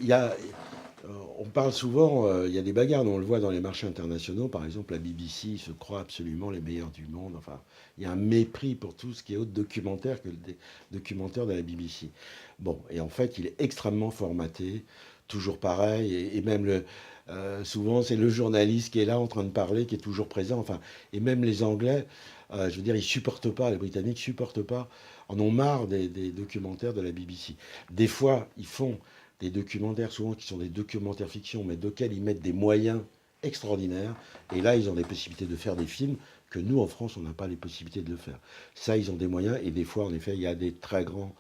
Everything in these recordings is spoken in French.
il y a, on parle souvent, il y a des bagarres, on le voit dans les marchés internationaux, par exemple la BBC se croit absolument les meilleurs du monde. Enfin, il y a un mépris pour tout ce qui est autre documentaire que des documentaires de la BBC. Bon, et en fait, il est extrêmement formaté, toujours pareil, et même souvent c'est le journaliste qui est là en train de parler, qui est toujours présent. Enfin, et même les Anglais, je veux dire, ils supportent pas, les Britanniques supportent pas, en ont marre des documentaires de la BBC. Des fois, ils font des documentaires, souvent qui sont des documentaires fiction, mais auxquels ils mettent des moyens extraordinaires. Et là, ils ont des possibilités de faire des films que nous, en France, on n'a pas les possibilités de le faire. Ça, ils ont des moyens, et des fois, en effet, il y a des très grands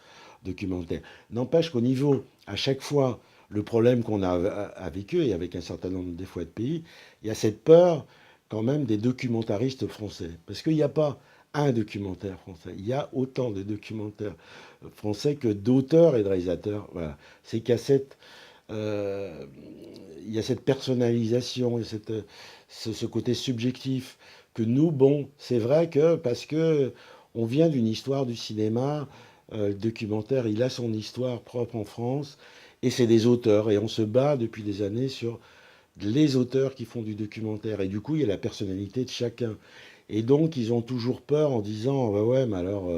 documentaires. N'empêche qu'au niveau, à chaque fois, le problème qu'on a avec eux, et avec un certain nombre des fois de pays, il y a cette peur quand même des documentaristes français. Parce qu'il n'y a pas un documentaire français. Il y a autant de documentaires français que d'auteurs et de réalisateurs. Voilà. C'est qu'il y a euh, il y a cette personnalisation, et ce côté subjectif que nous, bon, c'est vrai que parce que on vient d'une histoire du cinéma, le documentaire, il a son histoire propre en France, et c'est des auteurs, et on se bat depuis des années sur les auteurs qui font du documentaire, et du coup, il y a la personnalité de chacun. Et donc, ils ont toujours peur en disant, bah ouais, mais alors,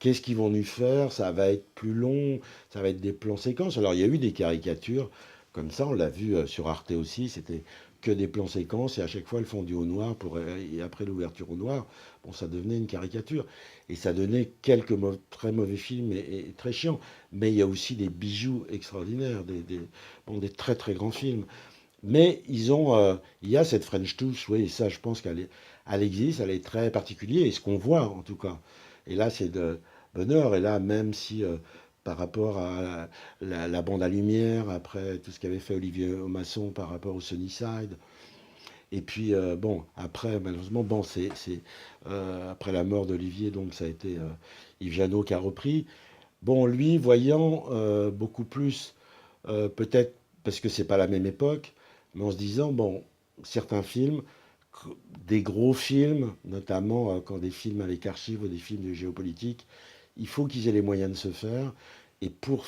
qu'est-ce qu'ils vont nous faire? Ça va être plus long, ça va être des plans séquences. Alors, il y a eu des caricatures comme ça, on l'a vu sur Arte aussi, c'était que des plans séquences, et à chaque fois, elles font du au noir, et après l'ouverture au noir, bon, ça devenait une caricature. Et ça donnait quelques très mauvais films et très chiants. Mais il y a aussi des bijoux extraordinaires, bon, des très très grands films. Mais il y a cette French touch, oui, et ça, je pense elle existe, elle est très particulière, et ce qu'on voit en tout cas. Et là, c'est de bonheur. Et là, même si par rapport à la bande à lumière, après tout ce qu'avait fait Olivier Masson par rapport au Sunnyside, et puis bon, après, malheureusement, bon, après la mort d'Olivier, donc ça a été Yves Janot qui a repris. Bon, lui, voyant beaucoup plus peut-être parce que c'est pas la même époque, mais en se disant, bon, certains films, des gros films, notamment quand des films avec archives ou des films de géopolitique, il faut qu'ils aient les moyens de se faire. Et pour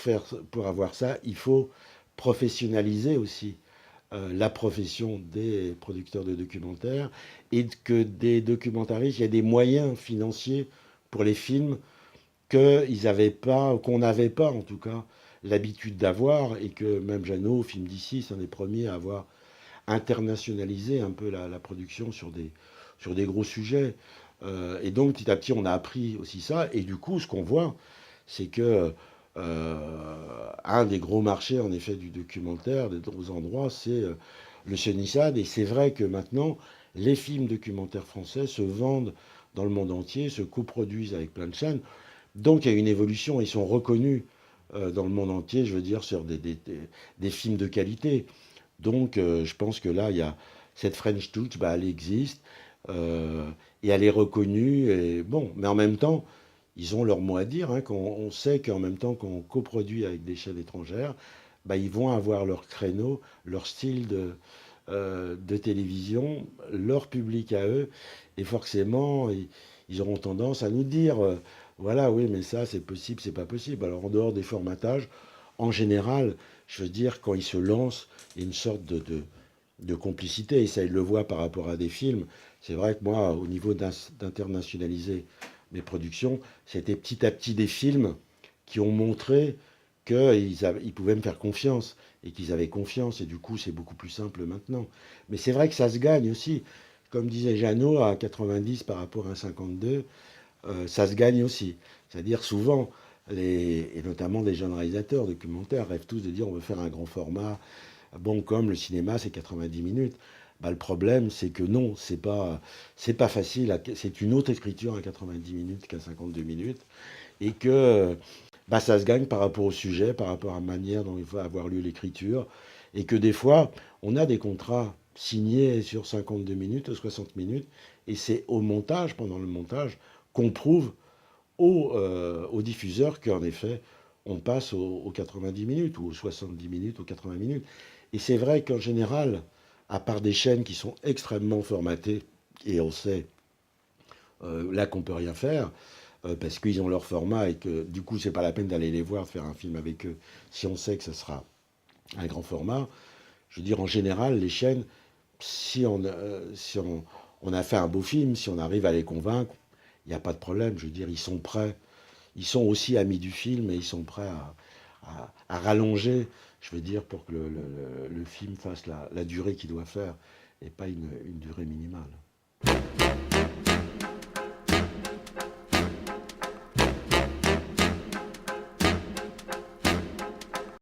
avoir ça, il faut professionnaliser aussi la profession des producteurs de documentaires et que des documentaristes, il y a des moyens financiers pour les films qu'ils avaient pas, qu'on n'avait pas en tout cas l'habitude d'avoir, et que même Jeannot, au film d'ici, c'est un des premiers à avoir internationalisé un peu la production sur des gros sujets. Et donc petit à petit, on a appris aussi ça. Et du coup, ce qu'on voit, c'est que un des gros marchés, en effet, du documentaire, des gros endroits, c'est le Chénissade. Et c'est vrai que maintenant, les films documentaires français se vendent dans le monde entier, se coproduisent avec plein de chaînes. Donc il y a une évolution, ils sont reconnus dans le monde entier, je veux dire, sur des films de qualité. Donc je pense que là, il y a cette French Touch, bah, elle existe, euh, et elle est reconnue. Et bon, mais en même temps, ils ont leur mot à dire. Hein, on sait qu'en même temps qu'on coproduit avec des chaînes étrangères, bah, ils vont avoir leur créneau, leur style de télévision, leur public à eux, et forcément, ils auront tendance à nous dire, voilà, oui, mais ça, c'est possible, c'est pas possible. Alors, en dehors des formatages, en général, je veux dire, quand ils se lancent, il y a une sorte de complicité, et ça, ils le voient par rapport à des films. C'est vrai que moi, au niveau d'internationaliser mes productions, c'était petit à petit des films qui ont montré qu'ils pouvaient me faire confiance et qu'ils avaient confiance. Et du coup, c'est beaucoup plus simple maintenant. Mais c'est vrai que ça se gagne aussi. Comme disait Jeannot, à 90 par rapport à 52, ça se gagne aussi. C'est-à-dire souvent, et notamment des jeunes réalisateurs documentaires rêvent tous de dire on veut faire un grand format. Bon, comme le cinéma, c'est 90 minutes. Bah, le problème, c'est que non, c'est pas facile. C'est une autre écriture à 90 minutes qu'à 52 minutes. Et que bah, ça se gagne par rapport au sujet, par rapport à la manière dont il faut avoir lu l'écriture, et que des fois, on a des contrats signés sur 52 minutes, 60 minutes, et c'est au montage, pendant le montage, qu'on prouve aux diffuseurs qu'en effet, on passe aux 90 minutes, ou aux 70 minutes, aux 80 minutes. Et c'est vrai qu'en général, à part des chaînes qui sont extrêmement formatées, et on sait là qu'on peut rien faire, parce qu'ils ont leur format et que du coup, c'est pas la peine d'aller les voir faire un film avec eux si on sait que ce sera un grand format. Je veux dire, en général, les chaînes, si on a fait un beau film, si on arrive à les convaincre, il n'y a pas de problème. Je veux dire, ils sont prêts. Ils sont aussi amis du film et ils sont prêts à rallonger, je veux dire, pour que le film fasse la durée qu'il doit faire et pas une durée minimale.